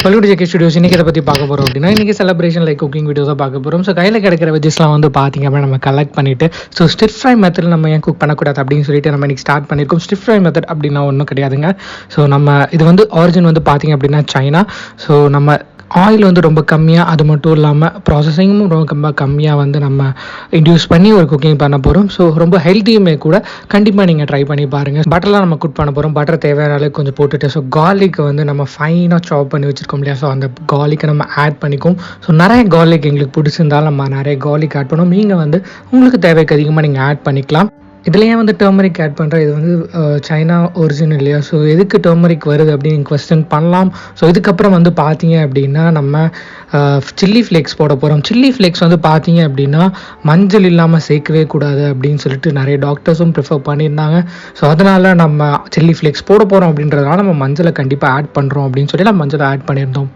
Welcome to JK studios. இன்றைக்கி இதை பற்றி பார்க்க போகிறோம் அப்படின்னா, இன்றைக்கி செலிப்ரேஷன் லைக் குக்கிங் வீடியோஸாக பார்க்க போகிறோம். ஸோ கையில் கிடைக்கிற வெஜ்ஜஸ்லாம் வந்து பார்த்திங்க அப்படின்னா நம்ம கலெக்ட் பண்ணிவிட்டு ஸோ ஸ்டிர் ஃப்ரை மெத்தட் நம்ம ஏன் குக் பண்ணக்கூடாது அப்படின்னு சொல்லிட்டு நம்ம இன்றைக்கி ஸ்டார்ட் பண்ணியிருக்கோம். ஸ்டிர் ஃப்ரை மெத்தட் அப்படின்னா ஒன்றும் கிடையாதுங்க. ஸோ நம்ம இது வந்து ஆரிஜின் வந்து பார்த்திங்க அப்படின்னா சைனா. ஸோ நம்ம ஆயில் வந்து ரொம்ப கம்மியாக, அது மட்டும் இல்லாமல் ப்ராசஸிங்கும் ரொம்ப கம்மியாக வந்து நம்ம இன்டியூஸ் பண்ணி ஒரு குக்கிங் பண்ண போகிறோம். ஸோ ரொம்ப ஹெல்த்தியுமே கூட. கண்டிப்பாக நீங்கள் ட்ரை பண்ணி பாருங்கள். பட்டர்லாம் நம்ம குக் பண்ண போகிறோம். பட்டர் தேவையான அளவுக்கு கொஞ்சம் போட்டுட்டு ஸோ கார்லிக் வந்து நம்ம ஃபைனாக சாப் பண்ணி வச்சுருக்கோம் இல்லையா, ஸோ அந்த கார்லிக்கை நம்ம ஆட் பண்ணிக்கும். ஸோ நிறைய கார்லிக் எங்களுக்கு பிடிச்சிருந்தாலும் நம்ம நிறைய கார்லிக் ஆட் பண்ணுவோம். நீங்கள் வந்து உங்களுக்கு தேவைக்கு அதிகமாக நீங்கள் ஆட் பண்ணிக்கலாம். இதில் ஏன் வந்து டர்மரிக் ஆட் பண்ணுறேன், இது வந்து சைனா ஒரிஜின் இல்லையா, ஸோ எதுக்கு டர்மரிக் வருது அப்படின்னு கொஸ்டின் பண்ணலாம். ஸோ இதுக்கப்புறம் வந்து பார்த்தீங்க அப்படின்னா நம்ம சில்லி ஃப்ளேக்ஸ் போட போகிறோம். சில்லி ஃப்ளேக்ஸ் வந்து பார்த்தீங்க அப்படின்னா மஞ்சள் இல்லாமல் சேர்க்கவே கூடாது அப்படின்னு சொல்லிட்டு நிறைய டாக்டர்ஸும் ப்ரிஃபர் பண்ணியிருந்தாங்க. ஸோ அதனால் நம்ம சில்லி ஃப்ளேக்ஸ் போட போகிறோம் அப்படின்றதுனால நம்ம மஞ்சளை கண்டிப்பாக ஆட் பண்ணுறோம் அப்படின்னு சொல்லி நம்ம மஞ்சளை ஆட் பண்ணியிருந்தோம்.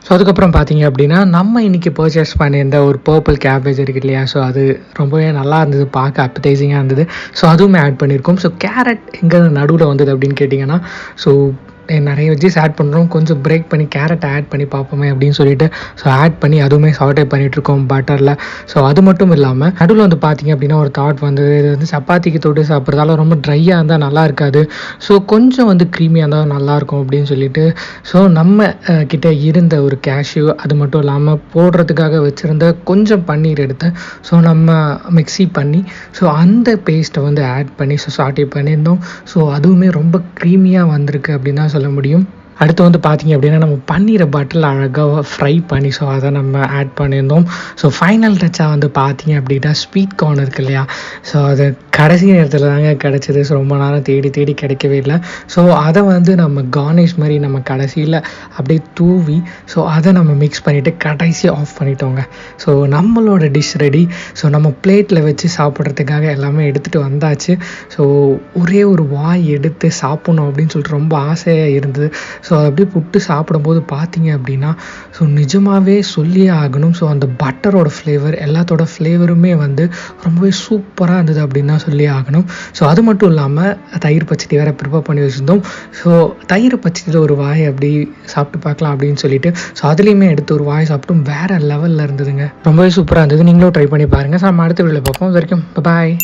ஸோ அதுக்கப்புறம் பார்த்தீங்க அப்படின்னா நம்ம இன்றைக்கி பர்ச்சேஸ் பண்ணியிருந்த ஒரு பர்பிள் கேபேஜ் இருக்குது இல்லையா, ஸோ அது ரொம்பவே நல்லா இருந்தது, பார்க்க அப்படைசிங்காக இருந்தது. ஸோ அதுவுமே ஆட் பண்ணியிருக்கோம். ஸோ கேரட் எங்கே நடுவில் வந்தது அப்படின்னு கேட்டிங்கன்னா, ஸோ நிறைய வெஜ்ஜஸ் ஆட் பண்ணுறோம், கொஞ்சம் பிரேக் பண்ணி கேரட்டை ஆட் பண்ணி பார்ப்போமே அப்படின்னு சொல்லிட்டு ஸோ ஆட் பண்ணி அதுவுமே சாட்டே பண்ணிகிட்ருக்கோம் பட்டரில். ஸோ அது மட்டும் இல்லாமல் நடுவில் வந்து பார்த்திங்க அப்படின்னா ஒரு தாட் வந்தது, இது வந்து சப்பாத்திக்கு தொட்டு சாப்பிட்றதால ரொம்ப ட்ரையாக இருந்தால் நல்லா இருக்காது, ஸோ கொஞ்சம் வந்து க்ரீமியாக இருந்தால் நல்லாயிருக்கும் அப்படின்னு சொல்லிட்டு ஸோ நம்ம கிட்ட இருந்த ஒரு கேஷ்யூ, அது மட்டும் இல்லாமல் போடுறதுக்காக வச்சுருந்த கொஞ்சம் பன்னீர் எடுத்தேன். ஸோ நம்ம மிக்ஸி பண்ணி ஸோ அந்த பேஸ்ட்டை வந்து ஆட் பண்ணி ஸோ சாட்டே பண்ணியிருந்தோம். ஸோ அதுவுமே ரொம்ப க்ரீமியாக வந்திருக்கு அப்படின்னு தான் சொல்ல முடியும். அடுத்து வந்து பார்த்திங்க அப்படின்னா நம்ம பன்னீரை பட்டரில் அழகாக ஃப்ரை பண்ணி ஸோ அதை நம்ம ஆட் பண்ணியிருந்தோம். ஸோ ஃபைனல் டச்சாக வந்து பார்த்திங்க அப்படின்னா ஸ்வீட் கார்ன் இருக்குது இல்லையா, ஸோ அது கடைசி நேரத்தில் தாங்க கிடச்சிது. ஸோ ரொம்ப நேரம் தேடி தேடி கிடைக்கவே இல்லை. ஸோ அதை வந்து நம்ம கார்னிஷ் மாதிரி நம்ம கடைசியில் அப்படியே தூவி ஸோ அதை நம்ம மிக்ஸ் பண்ணிவிட்டு கடைசி ஆஃப் பண்ணிட்டோங்க. ஸோ நம்மளோட டிஷ் ரெடி. ஸோ நம்ம பிளேட்டில் வச்சு சாப்பிட்றதுக்காக எல்லாமே எடுத்துகிட்டு வந்தாச்சு. ஸோ ஒரே ஒரு வாய் எடுத்து சாப்பிட்ணும் அப்படின்னு சொல்லிட்டு ரொம்ப ஆசையாக இருந்தது. ஸோ அதை அப்படியே புட்டு சாப்பிடும்போது பார்த்தீங்க அப்படின்னா ஸோ நிஜமாகவே சொல்லியே ஆகணும். ஸோ அந்த பட்டரோட ஃப்ளேவர் எல்லாத்தோட ஃப்ளேவருமே வந்து ரொம்பவே சூப்பராக இருந்தது அப்படின்னு தான் சொல்லி ஆகணும். ஸோ அது மட்டும் இல்லாமல் தயிர் பச்சடி வேறு ப்ரிப்பேர் பண்ணி வச்சுருந்தோம். ஸோ தயிர் பச்சடியில் ஒரு வாய் அப்படி சாப்பிட்டு பார்க்கலாம் அப்படின்னு சொல்லிட்டு ஸோ அதுலேயுமே எடுத்து ஒரு வாய் சாப்பிட்டும் வேறு லெவலில் இருந்ததுங்க. ரொம்பவே சூப்பராக இருந்தது. நீங்களும் ட்ரை பண்ணி பாருங்கள். ஸோ நம்ம அடுத்த வீடியோவில் பார்ப்போம். இது வரைக்கும் பாய்.